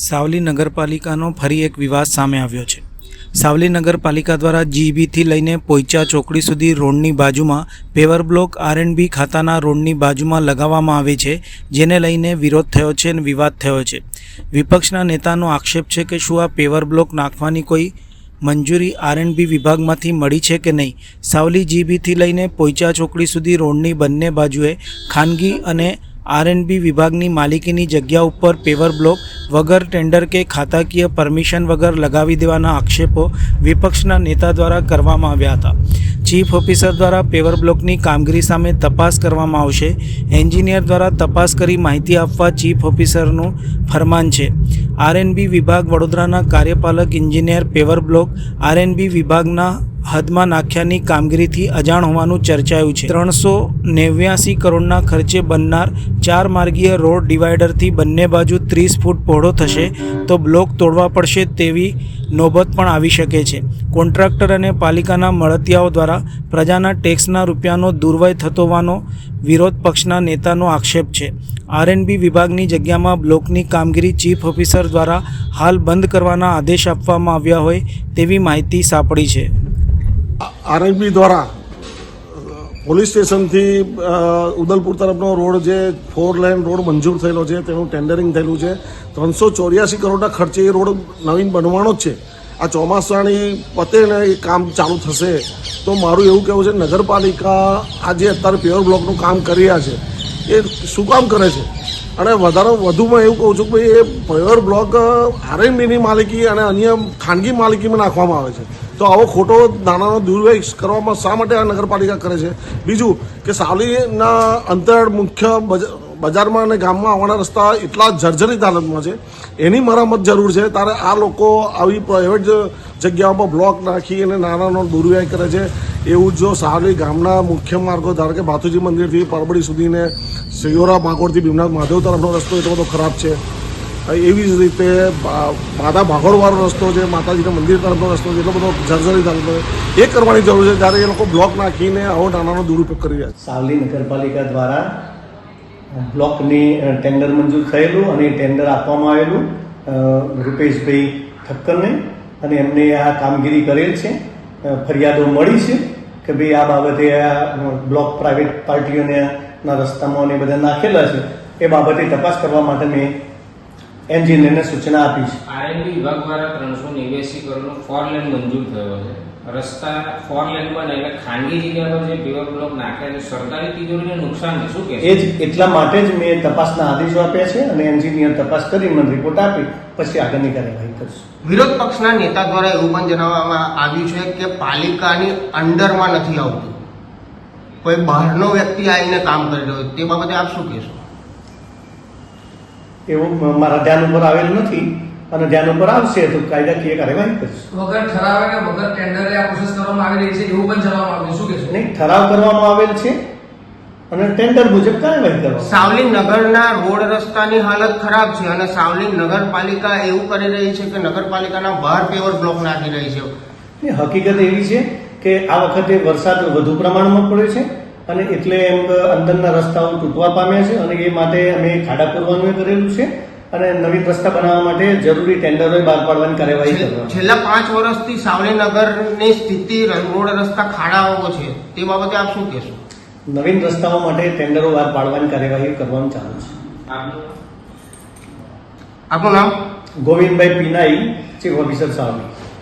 સાવલી નગરપાલિકાનો ફરી એક વિવાદ સામે આવ્યો છે। સાવલી નગરપાલિકા દ્વારા જીબીથી લઈને પોઈચા ચોકડી સુધી રોડની બાજુમાં પેવર બ્લોક આર&બી ખાતાના રોડની બાજુમાં લગાવવામાં આવે છે, જેને લઈને વિરોધ થયો છે અને વિવાદ થયો છે। વિપક્ષના નેતાનો આક્ષેપ છે કે શું આ પેવર બ્લોક નાખવાની કોઈ મંજૂરી આર&બી વિભાગમાંથી મળી છે કે નહીં। સાવલી જીબીથી લઈને પોઈચા ચોકડી સુધી રોડની બંને બાજુએ ખાનગી અને આર&બી વિભાગની માલિકીની જગ્યા ઉપર પેવર બ્લોક વગર ટેન્ડર કે ખાતાકીય પરમિશન વગર લગાવી દેવાના આક્ષેપો વિપક્ષના નેતા દ્વારા કરવામાં આવ્યા હતા। ચીફ ઓફિસર દ્વારા પેવર બ્લોકની કામગીરી સામે તપાસ કરવામાં આવશે। એન્જિનિયર દ્વારા તપાસ કરી માહિતી આપવા ચીફ ઓફિસરનું ફરમાન છે। આર&બી વિભાગ વડોદરાના કાર્યપાલક એન્જિનિયર પેવર બ્લોક આર&બી વિભાગના હદમાં નાખ્યાની કામગીરીથી અજાણ હોવાનું ચર્ચાયું છે। 389 કરોડના ખર્ચે બનનાર 4 માર્ગીય રોડ ડિવાઈડરથી બંને બાજુ 30 ફૂટ પહોળો થશે તો બ્લોક તોડવા પડશે તેવી નોબત પણ આવી શકે છે। કોન્ટ્રાક્ટર અને પાલિકાના મળતિયાઓ દ્વારા પ્રજાના ટેક્સના રૂપિયાનો દુર્વ્યય થતો હોવાનો વિરોધ પક્ષના નેતાનો આક્ષેપ છે। આર&બી વિભાગની જગ્યામાં બ્લોકની કામગીરી ચીફ ઓફિસર દ્વારા હાલ બંધ કરવાના આદેશ આપવામાં આવ્યા હોય તેવી માહિતી સાંપડી છે। આર&બી દ્વારા પોલીસ સ્ટેશનથી ઉદલપુર તરફનો રોડ જે 4 લેન રોડ મંજૂર થયેલો છે તેનું ટેન્ડરિંગ થયેલું છે। 384 કરોડના ખર્ચે એ રોડ નવીન બનવાનો જ છે। આ ચોમાસાની પતે ને એ કામ ચાલુ થશે તો મારું એવું કહેવું છે નગરપાલિકા આ જે અત્યારે પેવર બ્લોકનું કામ કરી રહ્યા છે એ શું કામ કરે છે અને વધુમાં એવું કહું છું કે એ પેવર બ્લોક આર&બીની માલિકી અને અન્ય ખાનગી માલિકીમાં નાખવામાં આવે છે તો આવો ખોટો નાણાંનો દુર્વ્યય કરવામાં શા માટે આ નગરપાલિકા કરે છે। બીજું કે સાવલીના અંતર મુખ્ય બજારમાં અને ગામમાં આવવાના રસ્તા એટલા જર્જરિત હાલતમાં છે, એની મરામત જરૂર છે। ત્યારે આ લોકો આવી પ્રાઇવેટ જગ્યાઓ પર બ્લોક નાખી અને નાણાંનો દુર્વ્યય કરે છે। એવું જો સાવલી ગામના મુખ્ય માર્ગો ધારો કે ભાથુજી મંદિરથી પરબડી સુધીને સિયોરા માકોડથી ભીમનાથ મહાદેવ તરફનો રસ્તો એટલો બધો ખરાબ છે। એવી જ રીતે માતા ભાગોળવાળો રસ્તો છે, માતાજીના મંદિર તરફનો રસ્તો છે, એટલો બધો જર્જરિત હાલતો એ કરવાની જરૂર છે જ્યારે એ લોકો બ્લોક નાખીને આવો નાનાનો દુરુપયોગ કરી રહ્યા છે। સાવલી નગરપાલિકા દ્વારા બ્લોકની ટેન્ડર મંજૂર થયેલું અને ટેન્ડર આપવામાં આવેલું રૂપેશભાઈ ઠક્કરને અને એમને આ કામગીરી કરેલ છે। ફરિયાદો મળી છે કે ભાઈ આ બાબતે આ બ્લોક પ્રાઇવેટ પાર્ટીઓને ના રસ્તામાં ને બધા નાખેલા છે, એ બાબતે તપાસ કરવા માટે મેં એન્જિનિયરને સૂચના આપી છે। આર&બી વિભાગ દ્વારા 389 કરોડનો 4 લેન મંજૂર થયો છે। રસ્તા 4 લેન બને એટલે ખાનગી જગ્યા પર જે પેવર બ્લોક નાખે છે સરકારી તિજોરીને નુકસાન છે, શું કે એ જ એટલા માટે જ મેં તપાસના આદેશો આપ્યા છે અને એન્જિનિયર તપાસ કરી મને રિપોર્ટ આપી પછી આગળની કાર્યવાહી કરશું। વિરોધ પક્ષના નેતા દ્વારા એવું પણ જણાવવામાં આવ્યું છે કે પાલિકાની અંડરમાં નથી આવતું, કોઈ બહારનો વ્યક્તિ આવીને કામ કરી રહ્યો, તે બાબતે આપ શું કહેશો? એવું મારા ધ્યાન ઉપર આવેલું નથી અને ધ્યાન ઉપર આવશે તો કાયદાકીય કાર્યવાહી કરીશું। વગર ઠરાવે કે વગર ટેન્ડરે આ પ્રોસેસ કરવામાં આવી રહી છે એવું પણ જણાવવામાં આવ્યું, શું કહેશો? નહીં, ઠરાવ કરવામાં આવેલ છે અને ટેન્ડર મુજબ કાર્યવાહી કરવા। સાવલી નગરના રોડ રસ્તાની હાલત ખરાબ છે અને સાવલી નગરપાલિકા એવું કરી રહી છે કે નગરપાલિકાના બહાર પેવર બ્લોક નાખી રહી છે। હકીકત એવી છે કે આ વખતે વરસાદ વધુ પ્રમાણમાં પડ્યો છે અને એટલે એમ અંદરના રસ્તાઓ તૂટવા પામ્યા છે અને એ માટે અમે ખાડા પૂરવાનું કરેલું છે અને નવીન રસ્તા બનાવવા માટે જરૂરી ટેન્ડરો બહાર પાડવાની કાર્યવાહી કરવા। છેલ્લા 5 વર્ષથી સાવલી નગરની સ્થિતિ રોડ રસ્તા ખાડાઓ છે, તે બાબતે આપ શું કહેશો? નવીન રસ્તાઓ માટે ટેન્ડરો બહાર પાડવાની કાર્યવાહી કરવાનું ચાલુ છે। આપનું નામ? ગોવિંદભાઈ પીનાઈ, ચીફ ઓફિસર સાવલી।